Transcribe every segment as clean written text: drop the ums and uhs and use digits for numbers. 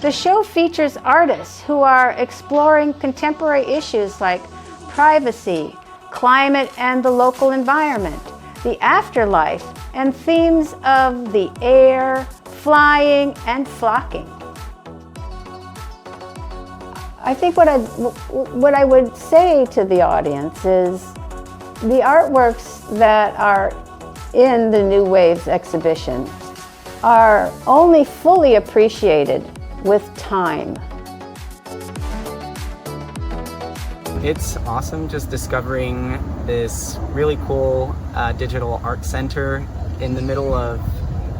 The show features artists who are exploring contemporary issues like privacy, climate and the local environment, the afterlife, and themes of the air, flying, and flocking. I think what I would say to the audience is the artworks that are in the New Waves exhibition are only fully appreciated with time. It's awesome just discovering this really cool digital art center in the middle of,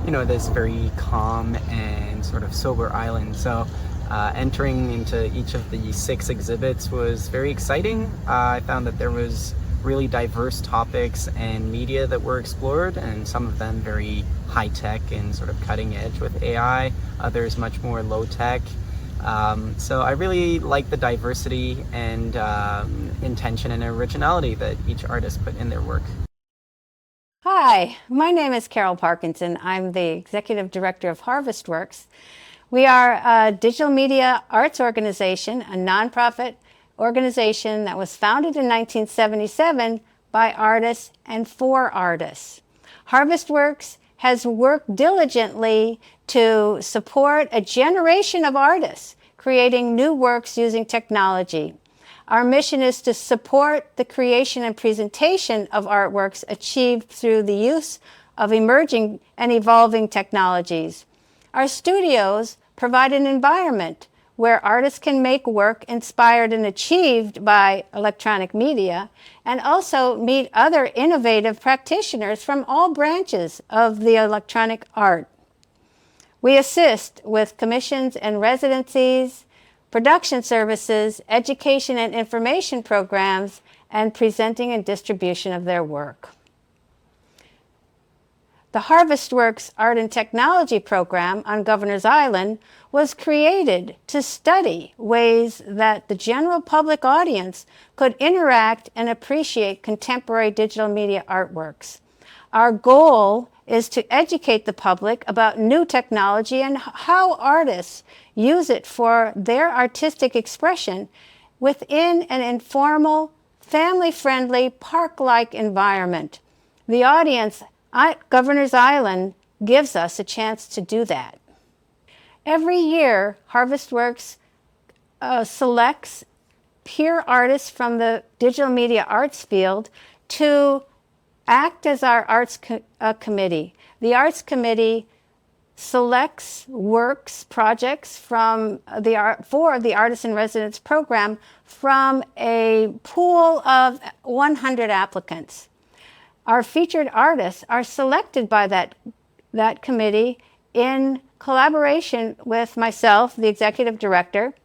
this very calm and sort of sober island. So entering into each of the 6 exhibits was very exciting. I found that there was really diverse topics and media that were explored, and some of them very high-tech and sort of cutting edge with AI, others much more low-tech. So I really like the diversity and intention and originality that each artist put in their work. Hi, my name is Carol Parkinson. I'm the Executive Director of Harvestworks. We are a digital media arts organization, a nonprofit organization that was founded in 1977 by artists and for artists. Harvestworks has worked diligently to support a generation of artists creating new works using technology. Our mission is to support the creation and presentation of artworks achieved through the use of emerging and evolving technologies. Our studios provide an environment where artists can make work inspired and achieved by electronic media, and also meet other innovative practitioners from all branches of the electronic art. We assist with commissions and residencies, production services, education and information programs, and presenting and distribution of their work. The Harvestworks Art and Technology program on Governor's Island was created to study ways that the general public audience could interact and appreciate contemporary digital media artworks. Our goal is to educate the public about new technology and how artists use it for their artistic expression within an informal, family-friendly, park-like environment. The audience at Governor's Island gives us a chance to do that. Every year, Harvestworks selects peer artists from the digital media arts field to act as our arts committee. The arts committee selects works, projects for the Artist in Residence program from a pool of 100 applicants. Our featured artists are selected by that committee in collaboration with myself, the executive director,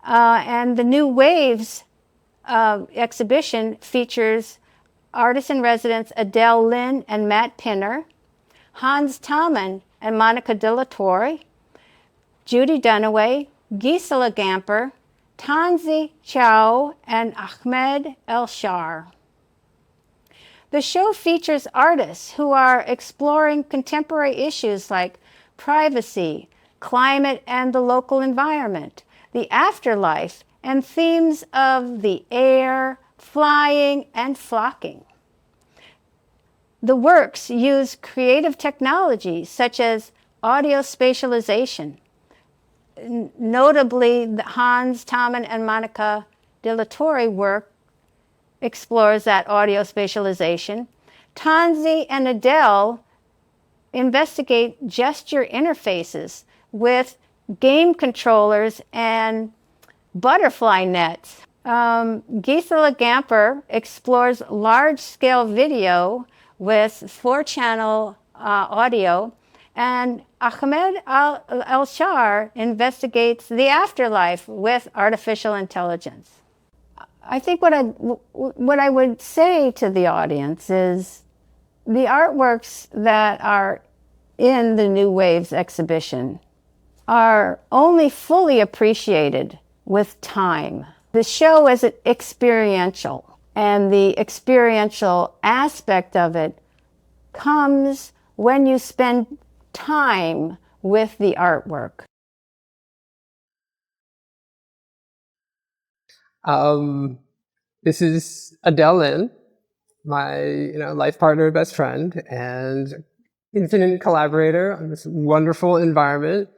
and the New Waves exhibition features artists in residence Adelle Lynn and Matt Pinner, Hans Taumann and Monica De La Torre, Judy Dunaway, Gisela Gamper, Tanzi Chow, and Ahmed El-Shar. The show features artists who are exploring contemporary issues like privacy, climate and the local environment, the afterlife, and themes of the air, flying, and flocking. The works use creative technologies such as audio spatialization. Notably, the Hans Taumann and Monica De La Torre work explores that audio spatialization. Tanzi and Adelle investigate gesture interfaces with game controllers and butterfly nets. Gisela Gamper explores large-scale video with 4-channel audio, and Ahmed El-Shar investigates the afterlife with artificial intelligence. I think what I would say to the audience is the artworks that are in the New Waves exhibition are only fully appreciated with time. The show is experiential, and the experiential aspect of it comes when you spend time with the artwork. This is Adelle, my life partner, best friend, and infinite collaborator on this wonderful environment.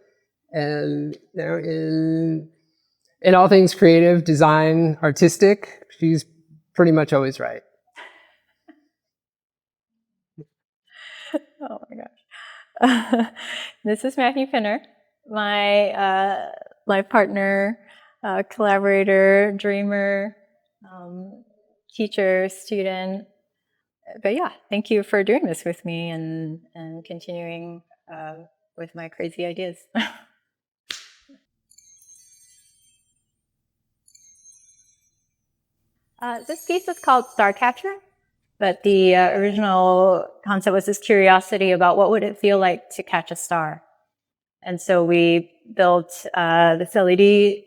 And in all things creative, design, artistic, she's pretty much always right. Oh my gosh. This is Matthew Finner, my life partner, collaborator, dreamer, teacher, student. But yeah, thank you for doing this with me and continuing with my crazy ideas. This piece is called Starcatcher, but the original concept was this curiosity about what would it feel like to catch a star. And so we built this LED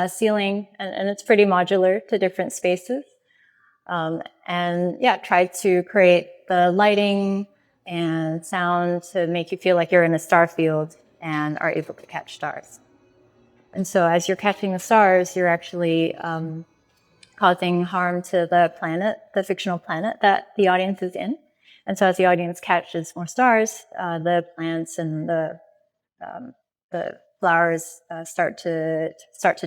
ceiling, and it's pretty modular to different spaces. And yeah, tried to create the lighting and sound to make you feel like you're in a star field and are able to catch stars. And so as you're catching the stars, you're actually causing harm to the planet, the fictional planet that the audience is in. And so as the audience catches more stars, the plants and the flowers start to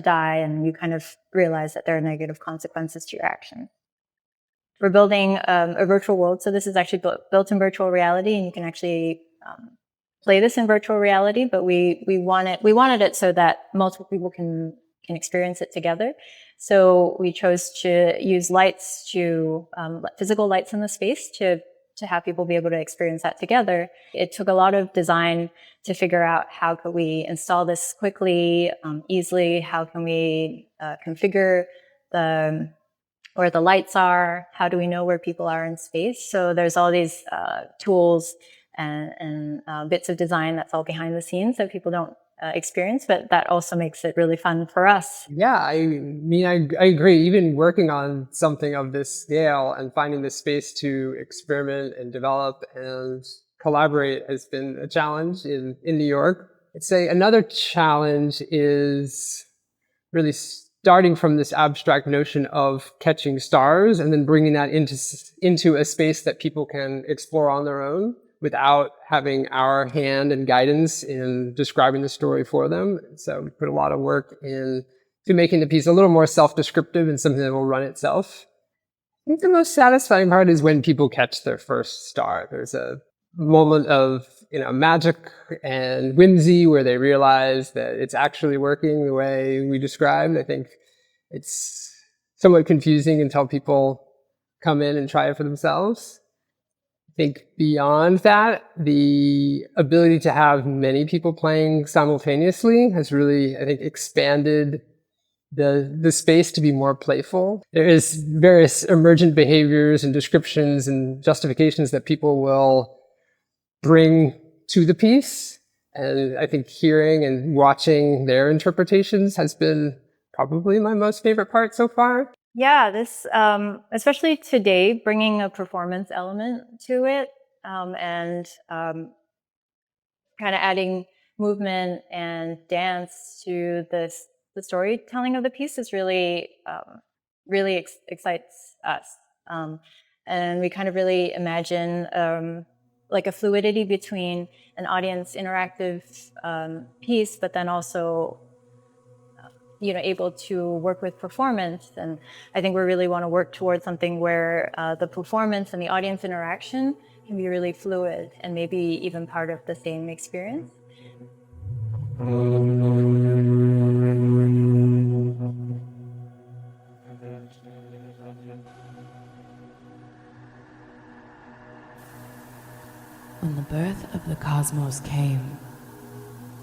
die, and you kind of realize that there are negative consequences to your action. We're building a virtual world, so this is actually built in virtual reality, and you can actually play this in virtual reality. But we wanted it so that multiple people can experience it together. So we chose to use lights to physical lights in the space to have people be able to experience that together. It took a lot of design to figure out how could we install this quickly, easily. How can we configure where the lights are? How do we know where people are in space? So there's all these tools and bits of design that's all behind the scenes that people don't experience, but that also makes it really fun for us. Yeah, I mean, I agree. Even working on something of this scale and finding the space to experiment and develop and collaborate has been a challenge in New York. I'd say another challenge is really starting from this abstract notion of catching stars and then bringing that into a space that people can explore on their own without having our hand and guidance in describing the story for them. So we put a lot of work into making the piece a little more self-descriptive and something that will run itself. I think the most satisfying part is when people catch their first star. There's a moment of magic and whimsy where they realize that it's actually working the way we described. I think it's somewhat confusing until people come in and try it for themselves. I think beyond that, the ability to have many people playing simultaneously has really, I think, expanded the space to be more playful. There is various emergent behaviors and descriptions and justifications that people will bring to the piece. And I think hearing and watching their interpretations has been probably my most favorite part so far. Yeah, this, especially today, bringing a performance element to it and kind of adding movement and dance to the storytelling of the piece is really, really excites us. And we kind of really imagine like a fluidity between an audience interactive piece, but then also able to work with performance. And I think we really want to work towards something where the performance and the audience interaction can be really fluid and maybe even part of the same experience. When the birth of the cosmos came,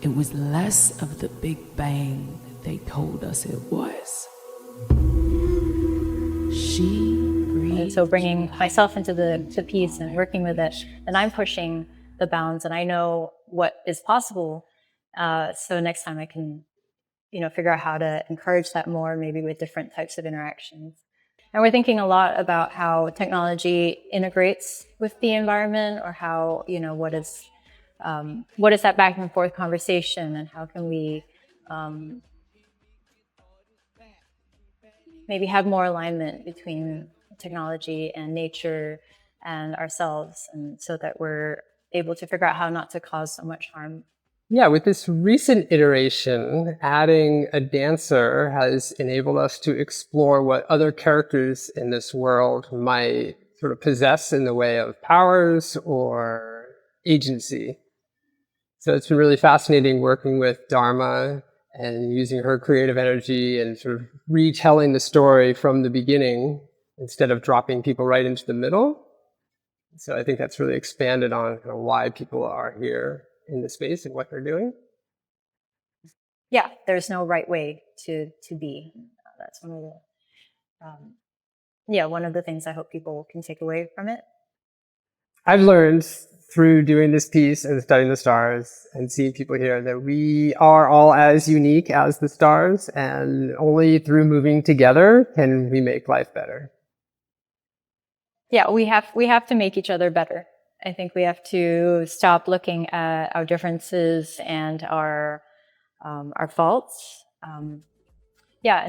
it was less of the Big Bang that they told us it was. And so bringing myself into the piece and working with it, and I'm pushing the bounds, and I know what is possible. So next time I can, figure out how to encourage that more, maybe with different types of interactions. And we're thinking a lot about how technology integrates with the environment, or how, what is that back and forth conversation, and how can we maybe have more alignment between technology and nature and ourselves, and so that we're able to figure out how not to cause so much harm. Yeah, with this recent iteration, adding a dancer has enabled us to explore what other characters in this world might sort of possess in the way of powers or agency. So it's been really fascinating working with Dharma and using her creative energy and sort of retelling the story from the beginning instead of dropping people right into the middle. So I think that's really expanded on kind of why people are here in the space and what they're doing. Yeah, there's no right way to be. That's one of the things I hope people can take away from it. I've learned through doing this piece and studying the stars and seeing people here that we are all as unique as the stars, and only through moving together can we make life better. Yeah, we have to make each other better. I think we have to stop looking at our differences and our faults. And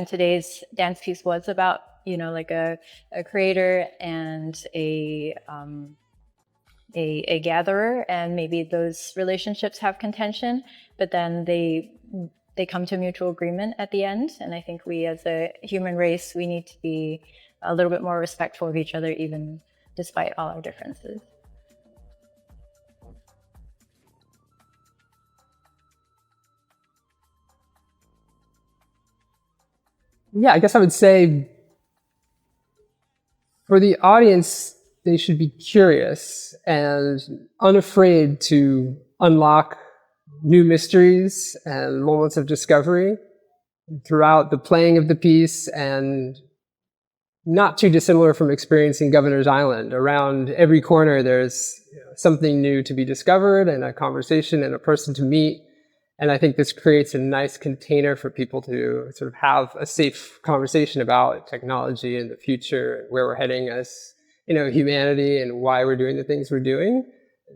today's dance piece was about, like a creator and a gatherer, and maybe those relationships have contention, but then they come to mutual agreement at the end. And I think we as a human race, we need to be a little bit more respectful of each other, even despite all our differences. Yeah, I guess I would say for the audience, they should be curious and unafraid to unlock new mysteries and moments of discovery throughout the playing of the piece, and not too dissimilar from experiencing Governor's Island. Around every corner, there's something new to be discovered and a conversation and a person to meet. And I think this creates a nice container for people to sort of have a safe conversation about technology and the future, where we're heading as, humanity, and why we're doing the things we're doing.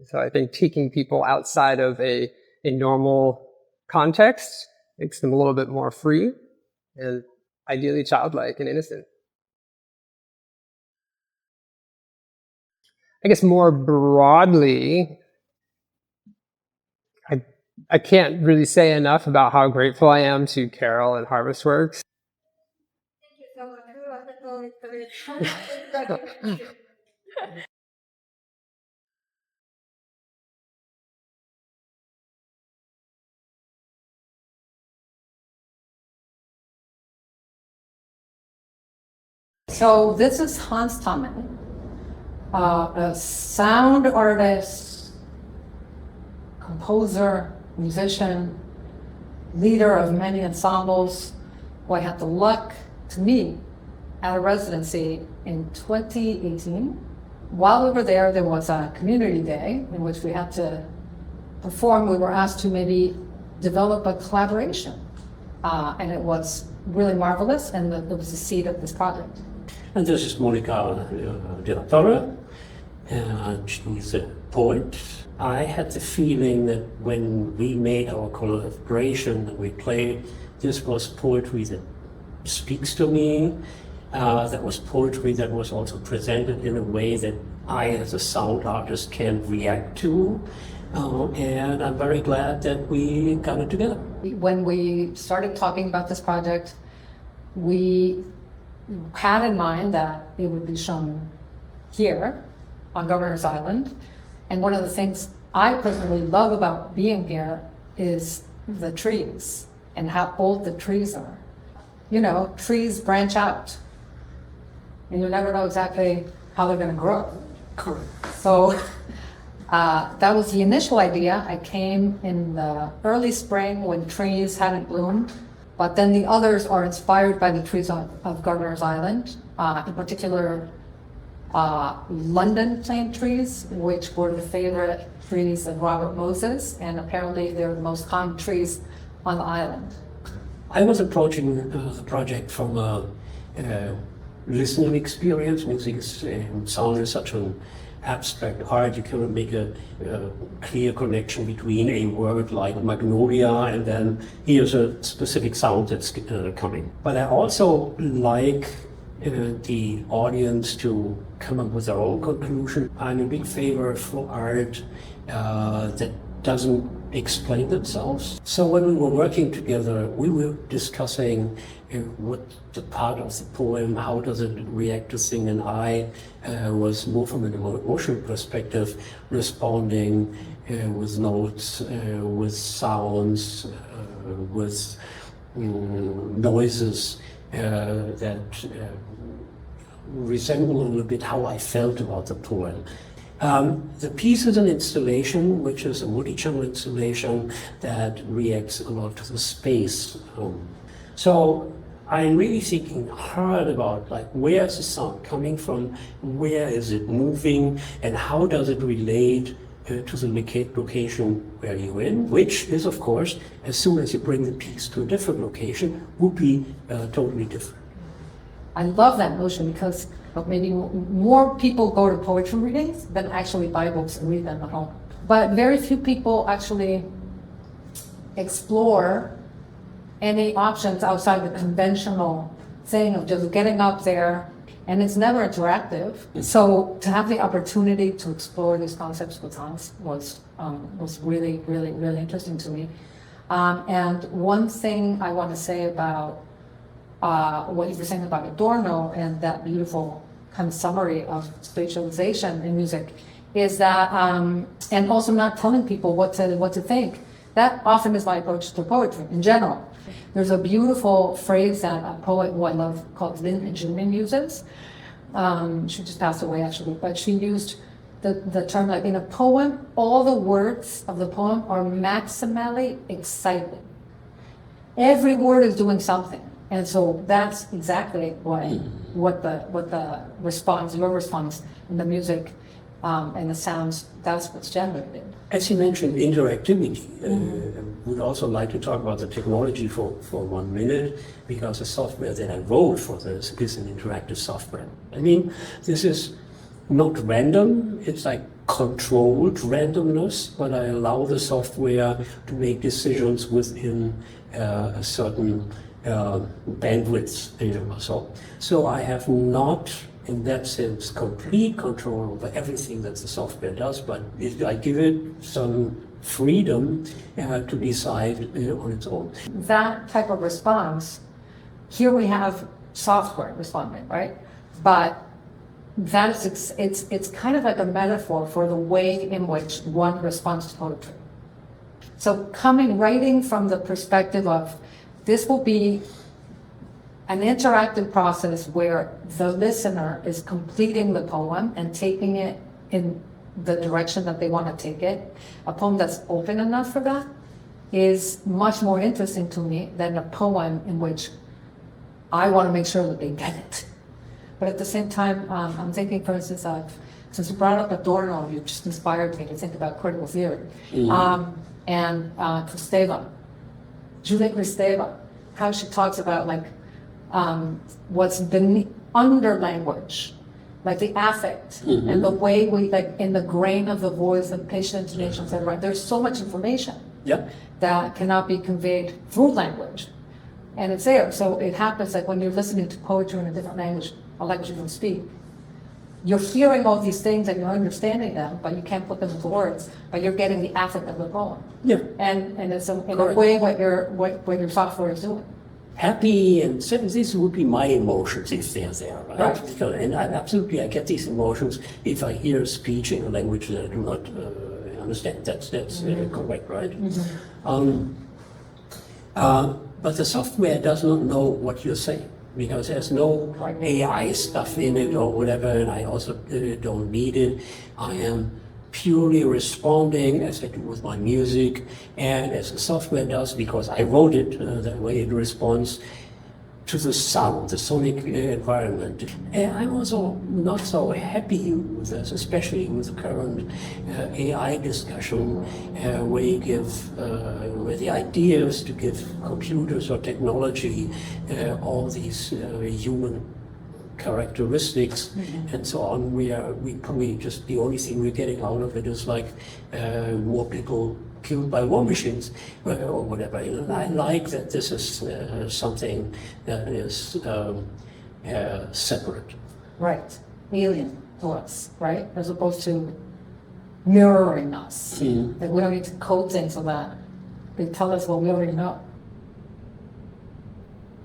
So I think taking people outside of a normal context makes them a little bit more free and ideally childlike and innocent. I guess more broadly, I can't really say enough about how grateful I am to Carol and Harvestworks. So this is Hans Tammen, a sound artist, composer, musician, leader of many ensembles, who I had the luck to meet at a residency in 2018. While we were there was a community day in which we had to perform. We were asked to maybe develop a collaboration, and it was really marvelous, and it was the seed of this project. And this is Monica de la Torre, and she's a poet. I had the feeling that when we made our collaboration that we played, this was poetry that speaks to me. That was poetry that was also presented in a way that I, as a sound artist, can react to. And I'm very glad that we got it together. When we started talking about this project, we had in mind that it would be shown here on Governor's Island. And one of the things I personally love about being here is the trees and how old the trees are. Trees branch out, and you never know exactly how they're going to grow. Correct. So that was the initial idea. I came in the early spring when trees hadn't bloomed, but then the others are inspired by the trees of Governor's Island, in particular London plane trees, which were the favorite trees of Robert Moses, and apparently they're the most common trees on the island. I was approaching the project from a listening experience. Music and sound is such a abstract art, you cannot make a clear connection between a word like magnolia and then here's a specific sound that's coming. But I also like the audience to come up with their own conclusion. I'm a big favor for art that doesn't explain themselves. So when we were working together, we were discussing what the part of the poem, how does it react to things, and I was more from an emotional perspective, responding with notes, with sounds, with noises that resemble a little bit how I felt about the poem. The piece is an installation, which is a multi-channel installation that reacts a lot to the space. So I'm really thinking hard about like where is the sound coming from, where is it moving, and how does it relate to the location where you're in, which is of course, as soon as you bring the piece to a different location, would be totally different. I love that notion because maybe more people go to poetry readings than actually buy books and read them at home. But very few people actually explore any options outside the conventional thing of just getting up there, and it's never interactive. So to have the opportunity to explore these concepts with us was really, really, really interesting to me. And one thing I want to say about what you were saying about Adorno and that beautiful kind of summary of spatialization in music is that, and also not telling people what to think. That often is my approach to poetry in general. There's a beautiful phrase that a poet who I love called Lynn June uses. She just passed away actually, but she used the term like in a poem, all the words of the poem are maximally excited. Every word is doing something. And so that's exactly what the response, your response in the music and the sounds, that's what's generated. As you mentioned, interactivity. Would also like to talk about the technology for 1 minute, because the software that I wrote for this is an interactive software. I mean, this is not random, it's like controlled randomness, but I allow the software to make decisions within a certain bandwidth. So I have not, in that sense, complete control over everything that the software does, but I give it some freedom to decide on its own. That type of response, here we have software responding, right? But that is, it's kind of like a metaphor for the way in which one responds to poetry. So writing from the perspective of this will be an interactive process where the listener is completing the poem and taking it in the direction that they want to take it. A poem that's open enough for that is much more interesting to me than a poem in which I want to make sure that they get it. But at the same time, I'm thinking, for instance, since you brought up Adorno, you just inspired me to think about critical theory. And Kristeva, Julia Kristeva, how she talks about like what's beneath, under language, like the affect and the way we, like in the grain of the voice and patient intonation, etc. There's so much information that cannot be conveyed through language, and it's there. So it happens like when you're listening to poetry in a different language, a language you don't speak, you're hearing all these things and you're understanding them, but you can't put them into words. But you're getting the affect of the poem. And it's in a way what your software is doing. Happy and sad, these would be my emotions if they're there, right? Because, and I get these emotions if I hear speech in a language that I do not understand. That's correct, right? But the software does not know what you're saying, because there's no AI stuff in it or whatever, and I also don't need it. I am purely responding, as I do with my music, and as the software does, because I wrote it that way, it responds to the sound, the sonic environment. And I'm also not so happy with this, especially with the current AI discussion, where you give, where the idea is to give computers or technology all these human characteristics and so on. We probably just, the only thing we're getting out of it is like more people killed by war machines or whatever. I like that this is something that is separate. Right, alien to us, right? As opposed to mirroring us. That we don't need to code things so that they tell us what we already know.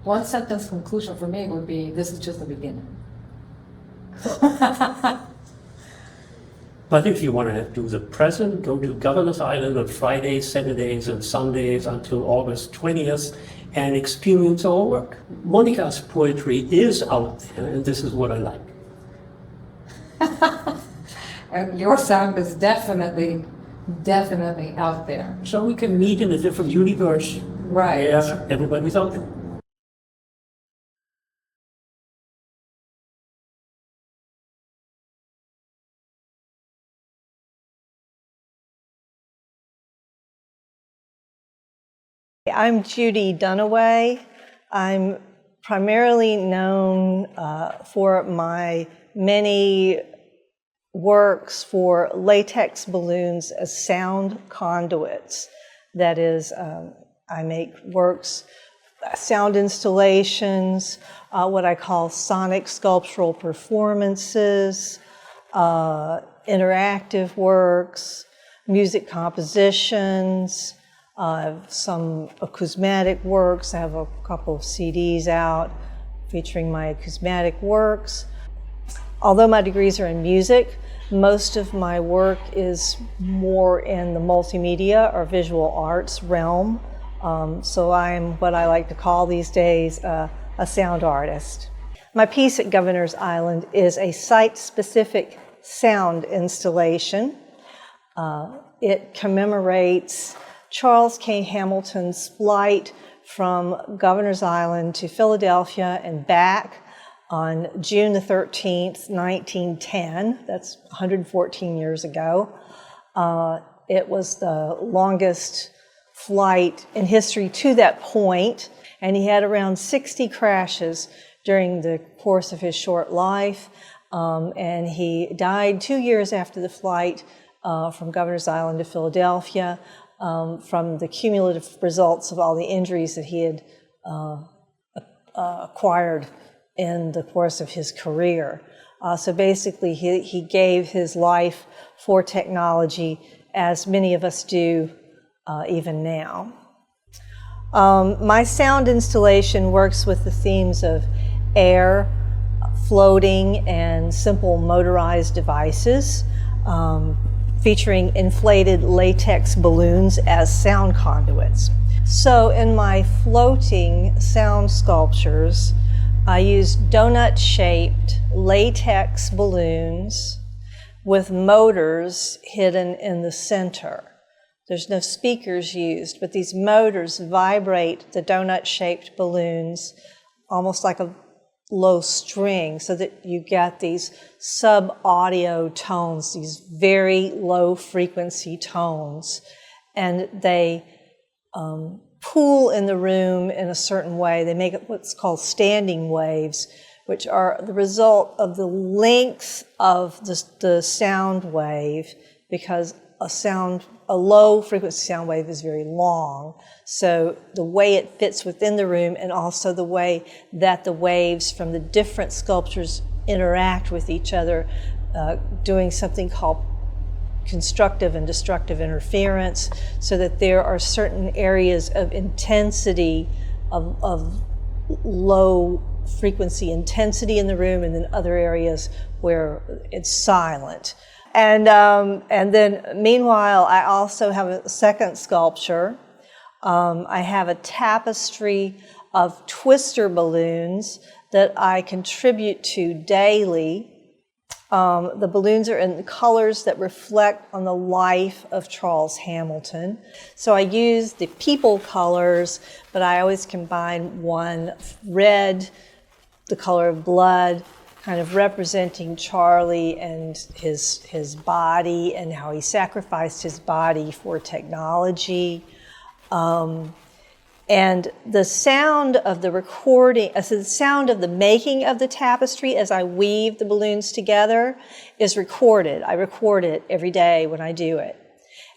One sentence conclusion for me would be, this is just the beginning. But if you want to do the present, go to Governor's Island on Fridays, Saturdays, and Sundays until August 20th and experience our work. Monica's poetry is out there, and this is what I like. And your sound is definitely out there. So we can meet in a different universe. Right. Yeah, everybody's out there. I'm Judy Dunaway. I'm primarily known for my many works for latex balloons as sound conduits. That is, I make works, sound installations, what I call sonic sculptural performances, interactive works, music compositions, some acousmatic works. I have a couple of CDs out featuring my acousmatic works. Although my degrees are in music, most of my work is more in the multimedia or visual arts realm. So I'm what I like to call these days a sound artist. My piece at Governor's Island is a site-specific sound installation. It commemorates Charles K. Hamilton's flight from Governor's Island to Philadelphia and back on June the 13th, 1910. That's 114 years ago. It was the longest flight in history to that point, and he had around 60 crashes during the course of his short life, and he died 2 years after the flight from Governor's Island to Philadelphia, from the cumulative results of all the injuries that he had acquired in the course of his career. So basically, he gave his life for technology, as many of us do even now. My sound installation works with the themes of air, floating, and simple motorized devices, featuring inflated latex balloons as sound conduits. So in my floating sound sculptures, I use donut-shaped latex balloons with motors hidden in the center. There's no speakers used, but these motors vibrate the donut-shaped balloons almost like a low string, so that you get these sub-audio tones, these very low frequency tones, and they pool in the room in a certain way. They make it what's called standing waves, which are the result of the length of the sound wave, because a low frequency sound wave is very long. So the way it fits within the room, and also the way that the waves from the different sculptures interact with each other, doing something called constructive and destructive interference, so that there are certain areas of intensity, of low frequency intensity in the room, and then other areas where it's silent. And then meanwhile, I also have a second sculpture. I have a tapestry of twister balloons that I contribute to daily. The balloons are in colors that reflect on the life of Charles Hamilton. So I use the people colors, but I always combine one red, the color of blood, kind of representing Charlie and his body and how he sacrificed his body for technology. And the sound of the recording, so the sound of the making of the tapestry as I weave the balloons together is recorded. I record it every day when I do it.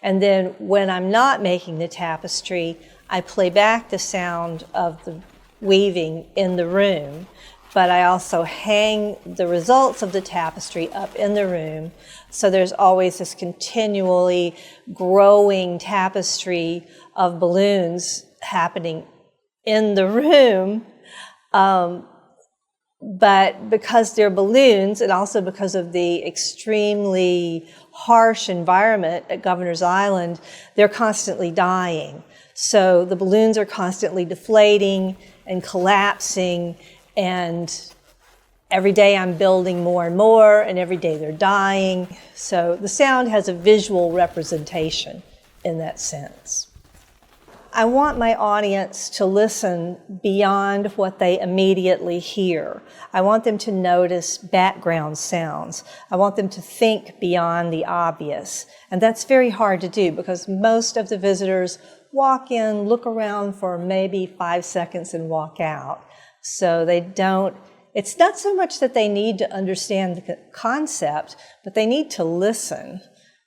And then when I'm not making the tapestry, I play back the sound of the weaving in the room, but I also hang the results of the tapestry up in the room. So there's always this continually growing tapestry of balloons happening in the room, but because they're balloons and also because of the extremely harsh environment at Governor's Island, they're constantly dying. So the balloons are constantly deflating and collapsing, and every day I'm building more and more, and every day they're dying. So the sound has a visual representation in that sense. I want my audience to listen beyond what they immediately hear. I want them to notice background sounds. I want them to think beyond the obvious. And that's very hard to do because most of the visitors walk in, look around for maybe 5 seconds and walk out. So they don't, it's not so much that they need to understand the concept, but they need to listen.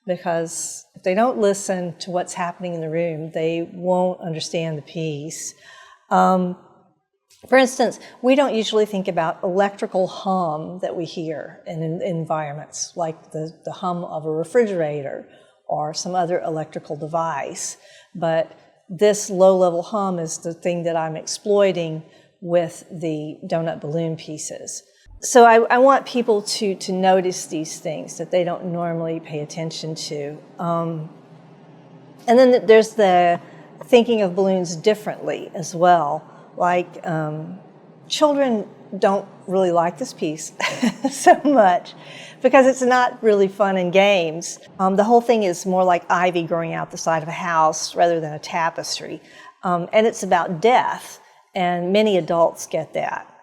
Because if they don't listen to what's happening in the room, they won't understand the piece. For instance, we don't usually think about electrical hum that we hear in environments, like the hum of a refrigerator or some other electrical device. But this low-level hum is the thing that I'm exploiting with the donut balloon pieces. So I want people to notice these things that they don't normally pay attention to. And then there's the thinking of balloons differently as well. Like children don't really like this piece so much because it's not really fun and games. The whole thing is more like ivy growing out the side of a house rather than a tapestry. And it's about death, and many adults get that.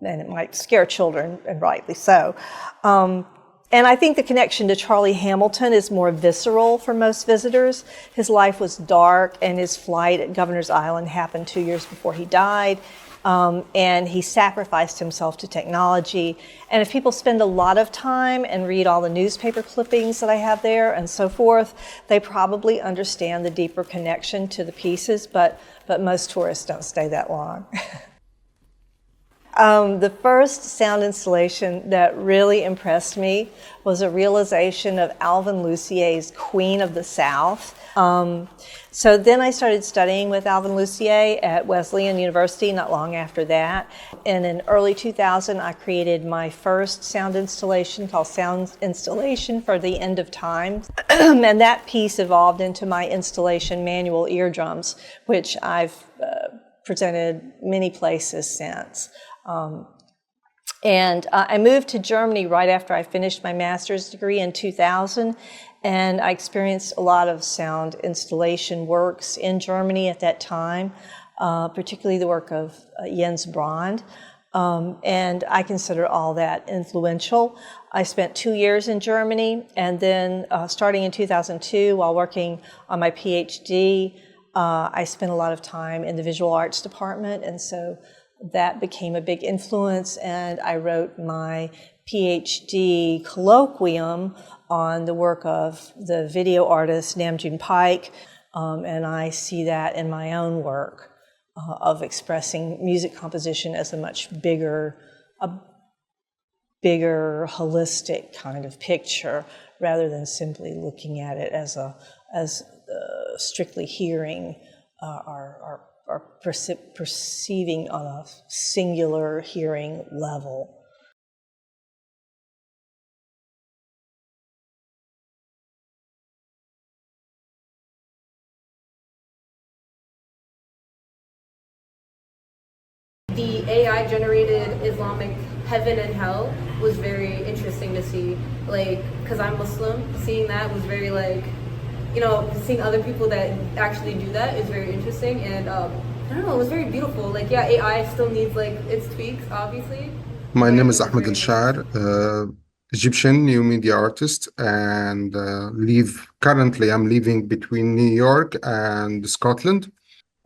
And it might scare children, and rightly so. And I think the connection to Charlie Hamilton is more visceral for most visitors. His life was dark, and his flight at Governor's Island happened 2 years before he died. And he sacrificed himself to technology. And if people spend a lot of time and read all the newspaper clippings that I have there and so forth, they probably understand the deeper connection to the pieces, but most tourists don't stay that long. The first sound installation that really impressed me was a realization of Alvin Lucier's Queen of the South. So then I started studying with Alvin Lucier at Wesleyan University not long after that. And in early 2000, I created my first sound installation called Sound Installation for the End of Time. And that piece evolved into my installation Manual Eardrums, which I've presented many places since. And I moved to Germany right after I finished my master's degree in 2000, and I experienced a lot of sound installation works in Germany at that time, particularly the work of Jens Brand, and I consider all that influential. I spent 2 years in Germany, and then starting in 2002, while working on my PhD, I spent a lot of time in the visual arts department, and so that became a big influence, and I wrote my PhD colloquium on the work of the video artist Namjoon Paik, and I see that in my own work of expressing music composition as a much bigger, holistic kind of picture, rather than simply looking at it as strictly hearing or perceiving on a singular hearing level. The AI generated Islamic heaven and hell was very interesting to see, like, because I'm Muslim, seeing that was very like, you know, seeing other people that actually do that is very interesting, and I don't know, it was very beautiful. Like, yeah, AI still needs like its tweaks, obviously. My name is Ahmed El-Shar, Egyptian new media artist, and currently I'm living between New York and Scotland.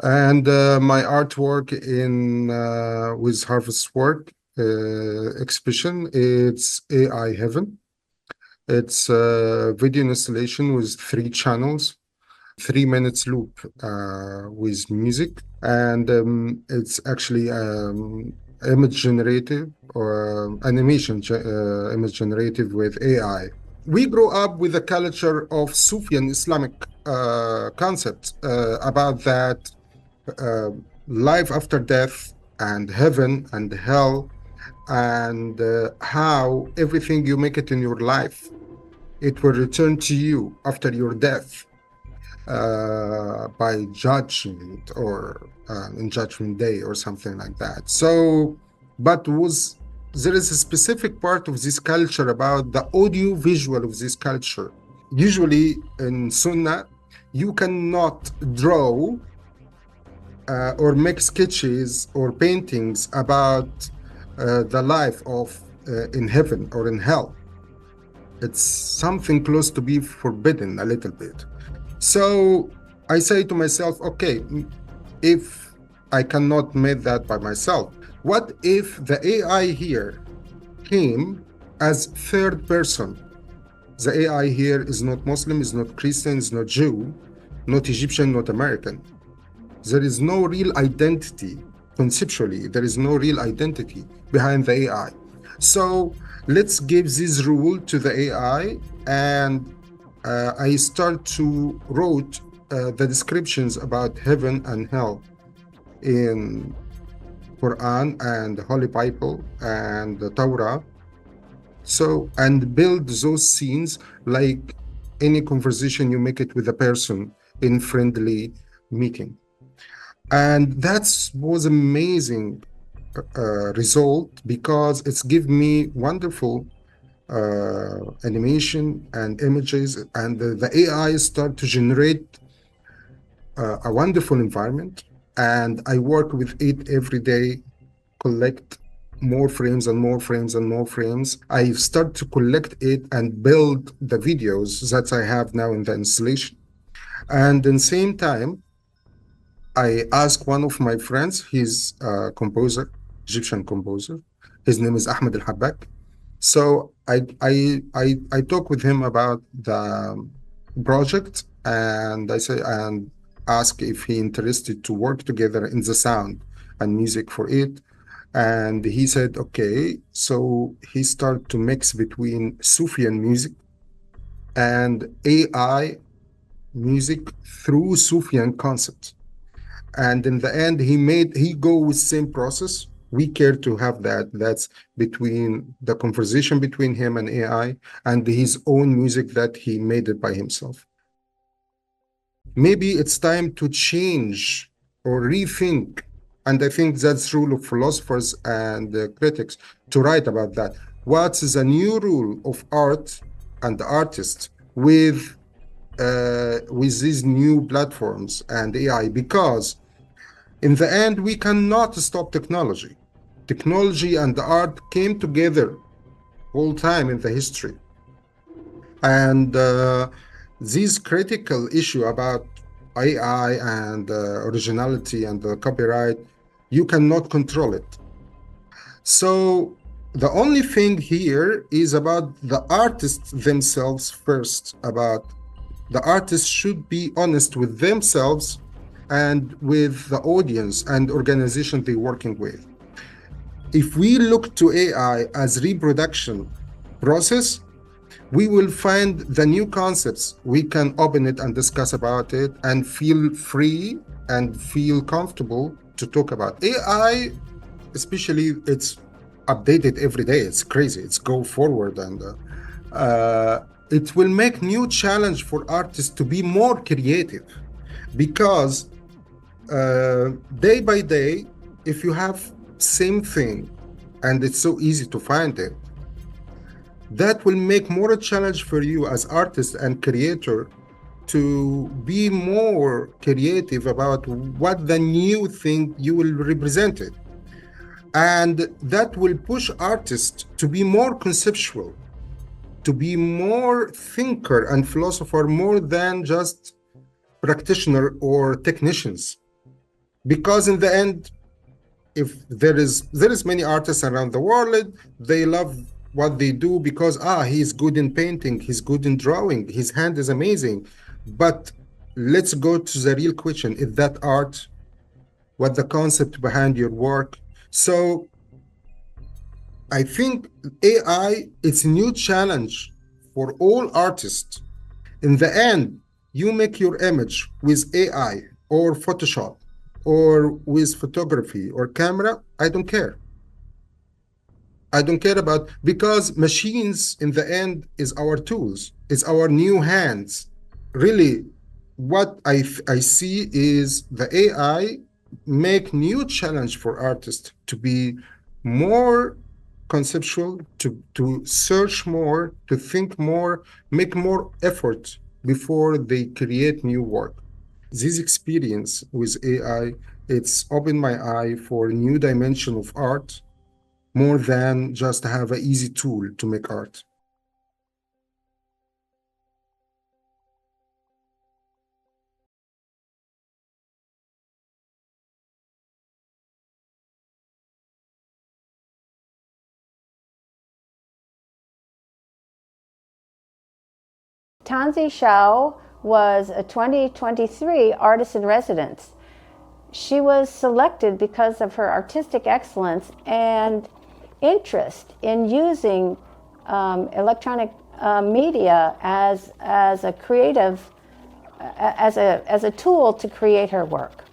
And my artwork in with Harvestworks exhibition, it's AI Heaven. It's a video installation with 3 channels, 3 minutes loop with music, and it's actually image generative or animation image generative with AI. We grew up with a culture of Sufyan Islamic concepts about that life after death and heaven and hell, and how everything you make it in your life, it will return to you after your death by judgment or in judgment day or something like that. So, but there is a specific part of this culture about the audio visual of this culture. Usually in Sunnah, you cannot draw or make sketches or paintings about the life of in heaven or in hell. It's something close to be forbidden a little bit. So I say to myself, okay, if I cannot make that by myself, what if the AI here came as third person? The AI here is not Muslim, is not Christian, is not Jew, not Egyptian, not American. There is no real identity. Conceptually, there is no real identity behind the AI. So let's give this rule to the AI, and I start to write the descriptions about heaven and hell in Quran and the Holy Bible and the Torah. So, and build those scenes like any conversation you make it with a person in friendly meeting. And that was amazing result, because it's given me wonderful animation and images, and the AI start to generate a wonderful environment. And I work with it every day, collect more frames and more frames and more frames. I start to collect it and build the videos that I have now in the installation. And in the same time, I asked one of my friends, he's a composer, Egyptian composer. His name is Ahmed El Habak. So I talk with him about the project, and I say and ask if he interested to work together in the sound and music for it. And he said, okay. So he started to mix between Sufyan music and AI music through Sufyan concepts. And in the end, he go with same process. We care to have that. That's between the conversation between him and AI and his own music that he made it by himself. Maybe it's time to change or rethink. And I think that's rule of philosophers and critics to write about that. What is a new rule of art and the artist with these new platforms and AI? Because in the end, we cannot stop technology. Technology and the art came together all time in the history. And this critical issue about AI and originality and the copyright, you cannot control it. So the only thing here is about the artists themselves first, about the artists should be honest with themselves and with the audience and organization they're working with. If we look to AI as reproduction process, we will find the new concepts. We can open it and discuss about it and feel free and feel comfortable to talk about AI. Especially, it's updated every day. It's crazy. It's go forward, and it will make new challenge for artists to be more creative, because day by day, if you have same thing and it's so easy to find it, that will make more a challenge for you as artist and creator to be more creative about what the new thing you will represent it. And that will push artists to be more conceptual, to be more thinker and philosopher, more than just practitioner or technicians. Because in the end, if there is many artists around the world, they love what they do because he's good in painting, he's good in drawing, his hand is amazing. But let's go to the real question: is that art? What the concept behind your work? So I think AI, it's a new challenge for all artists. In the end, you make your image with AI or Photoshop or with photography or camera, I don't care. I don't care about, because machines in the end is our tools, it's our new hands. Really, what I see is the AI make new challenge for artists to be more conceptual, to search more, to think more, make more effort before they create new work. This experience with AI, it's opened my eye for a new dimension of art, more than just have an easy tool to make art. Tanzi Xiao was a 2023 artist in residence. She was selected because of her artistic excellence and interest in using electronic media as a creative, as a tool to create her work.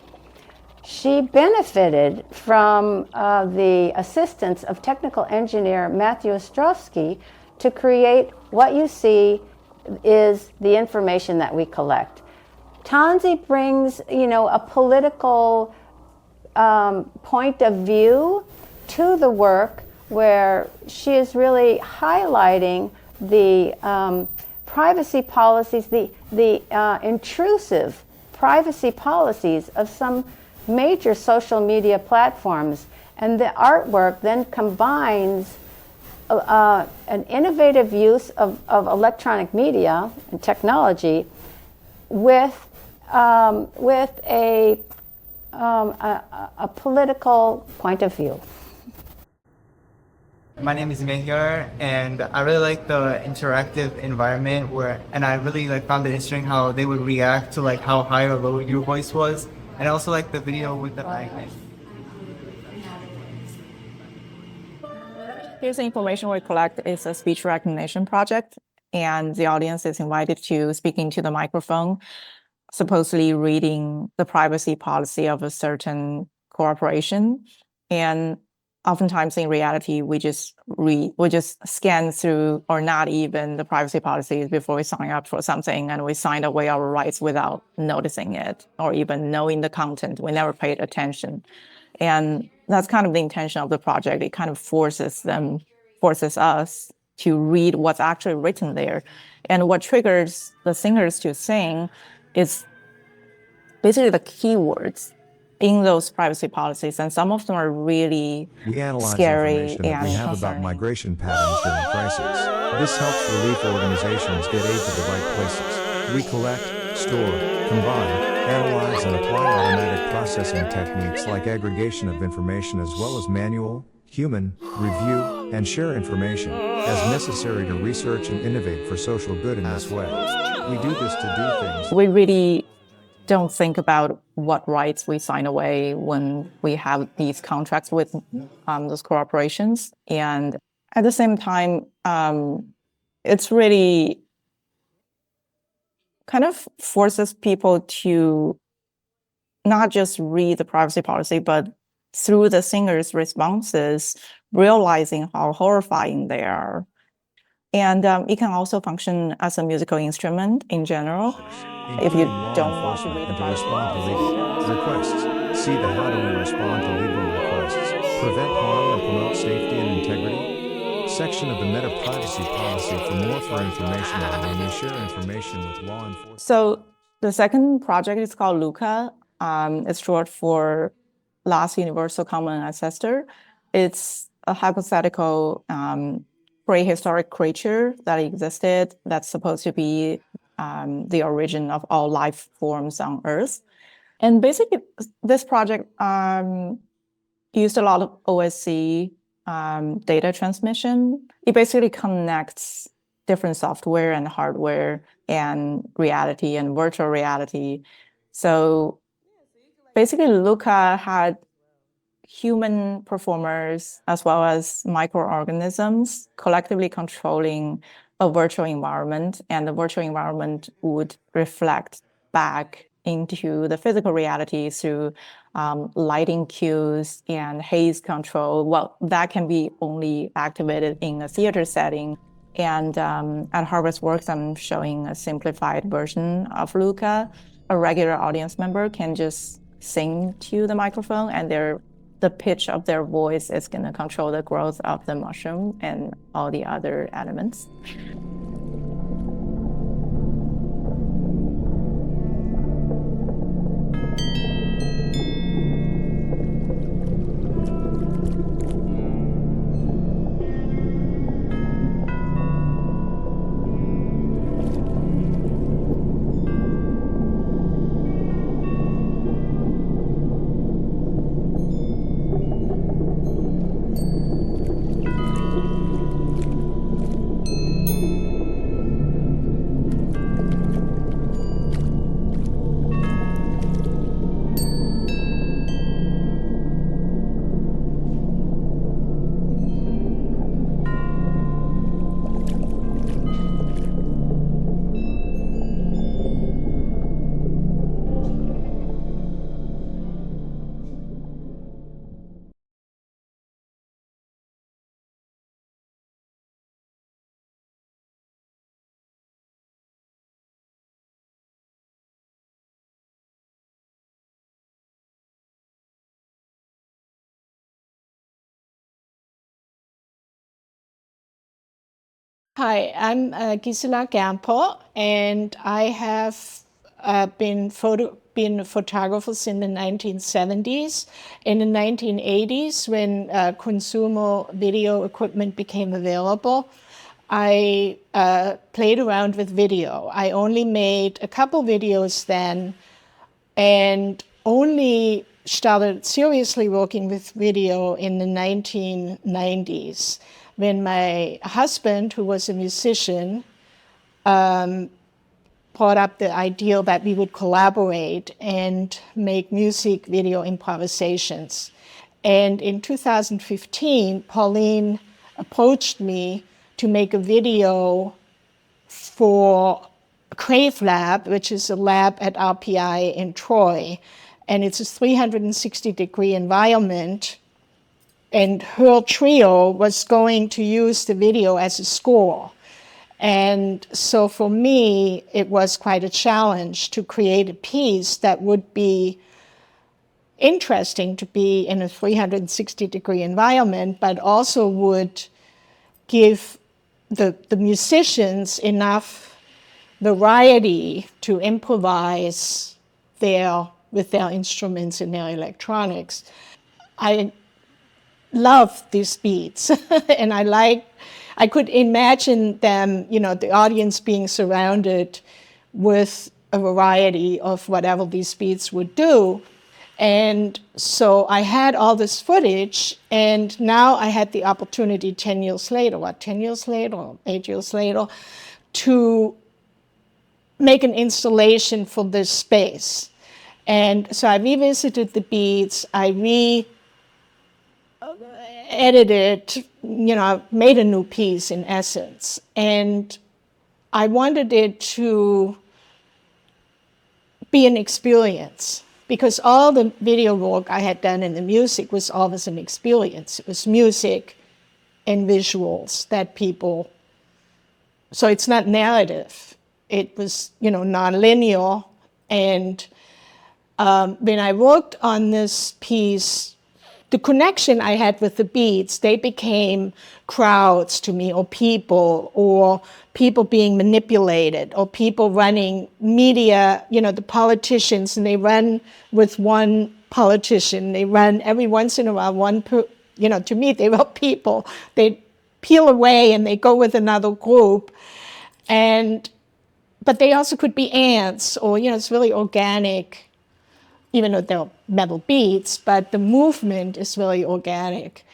She benefited from the assistance of technical engineer Matthew Ostrovsky to create what you see is the information that we collect. Tanzi brings, a political point of view to the work, where she is really highlighting the privacy policies, the intrusive privacy policies of some major social media platforms. And the artwork then combines an innovative use of electronic media and technology with a political point of view. My name is Mehir, and I really like the interactive environment and I really found it interesting how they would react to how high or low your voice was, and I also like the video with the magnet. Here's the information we collect is a speech recognition project, and the audience is invited to speak into the microphone, supposedly reading the privacy policy of a certain corporation. And oftentimes in reality, we just scan through, or not even the privacy policies, before we sign up for something, and we signed away our rights without noticing it or even knowing the content. We never paid attention. And that's kind of the intention of the project. It kind of forces us to read what's actually written there. And what triggers the singers to sing is basically the keywords in those privacy policies. And some of them are really scary information that we have about migration patterns during crisis. This helps relief organizations get aid to the right places. We collect, store, combine, analyze, and apply automatic processing techniques like aggregation of information, as well as manual, human, review, and share information, as necessary to research and innovate for social good in this way. We do this to do things. We really don't think about what rights we sign away when we have these contracts with those corporations. And at the same time, it's really kind of forces people to not just read the privacy policy, but through the singer's responses, realizing how horrifying they are. And it can also function as a musical instrument in general. If you don't want to read the privacy policy. Requests. See the how do we respond to legal requests, prevent harm and promote safety and integrity section of the Meta Privacy Policy for more information on when we share information with law enforcement. So the second project is called Luca. It's short for Last Universal Common Ancestor. It's a hypothetical prehistoric creature that existed that's supposed to be the origin of all life forms on Earth. And basically, this project used a lot of OSC data transmission. It basically connects different software and hardware and reality and virtual reality. So basically, Luca had human performers as well as microorganisms collectively controlling a virtual environment, and the virtual environment would reflect back into the physical reality through lighting cues and haze control. Well, that can be only activated in a theater setting. And at Harvestworks, I'm showing a simplified version of Luca. A regular audience member can just sing to the microphone, and the pitch of their voice is going to control the growth of the mushroom and all the other elements. Hi, I'm Gisela Gampo, and I have been a photographer since the 1970s. In the 1980s, when consumer video equipment became available, I played around with video. I only made a couple videos then, and only started seriously working with video in the 1990s, when my husband, who was a musician, brought up the idea that we would collaborate and make music video improvisations. And in 2015, Pauline approached me to make a video for Crave Lab, which is a lab at RPI in Troy. And it's a 360-degree environment. And her trio was going to use the video as a score. And so for me, it was quite a challenge to create a piece that would be interesting to be in a 360-degree environment, but also would give the musicians enough variety to improvise with their instruments and their electronics. I love these beats, and I could imagine them, the audience being surrounded with a variety of whatever these beats would do. And so I had all this footage, and now I had the opportunity 10 years later, 8 years later, to make an installation for this space. And so I revisited the beats, I edited, made a new piece in essence. And I wanted it to be an experience, because all the video work I had done in the music was always an experience. It was music and visuals that people, so it's not narrative. It was, non-linear. And when I worked on this piece, the connection I had with the beats, they became crowds to me, or people being manipulated, or people running media, the politicians, and they run with one politician. They run every once in a while, to me, they were people. They peel away and they go with another group. But they also could be ants, or, it's really organic even though they're metal beats, but the movement is very organic.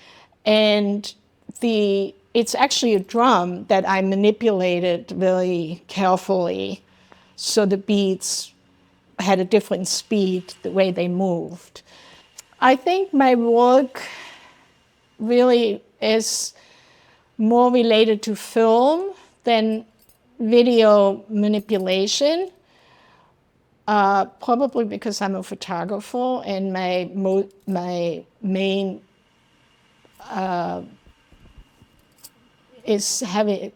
And it's actually a drum that I manipulated very carefully so the beats had a different speed the way they moved. I think my work really is more related to film than video manipulation, probably because I'm a photographer and my main is having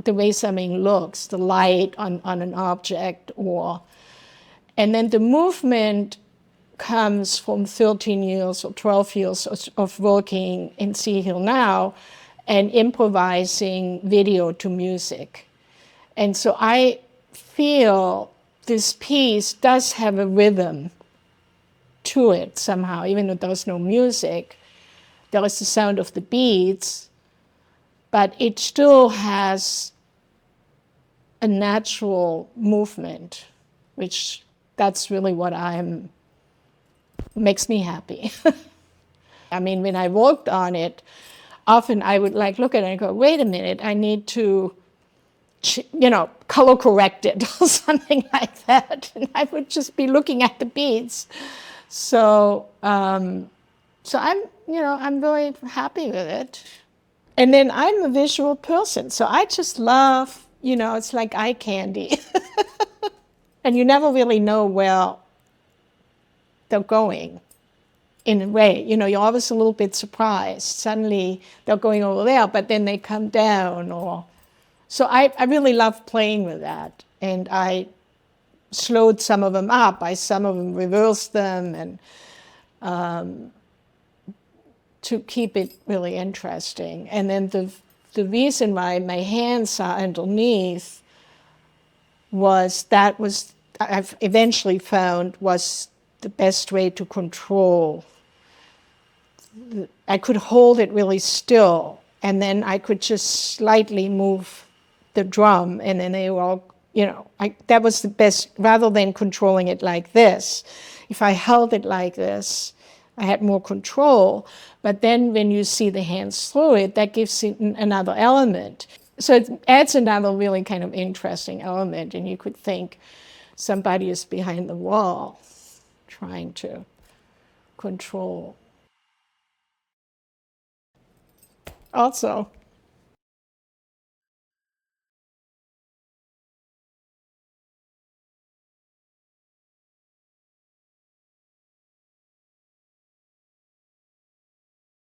the way something looks, the light on an object, and then the movement comes from 13 years or 12 years of working in See Here Now and improvising video to music. And so I feel this piece does have a rhythm to it somehow, even though there's no music. There is the sound of the beats, but it still has a natural movement, which that's really what makes me happy. I mean, when I worked on it, often I would look at it and go, wait a minute, I need to, color correct it or something like that. And I would just be looking at the beats. So I'm very happy with it. And then I'm a visual person, so I just love, it's like eye candy. And you never really know where they're going in a way. You're always a little bit surprised. Suddenly they're going over there, but then they come down. So I really love playing with that. And I slowed some of them up. Some of them reversed them, and to keep it really interesting. And then the reason why my hands are underneath I've eventually found was the best way to control. I could hold it really still, and then I could just slightly move the drum, and then they were all, that was the best, rather than controlling it like this. If I held it like this, I had more control, but then when you see the hands through it, that gives it another element. So it adds another really kind of interesting element, and you could think somebody is behind the wall trying to control. Also,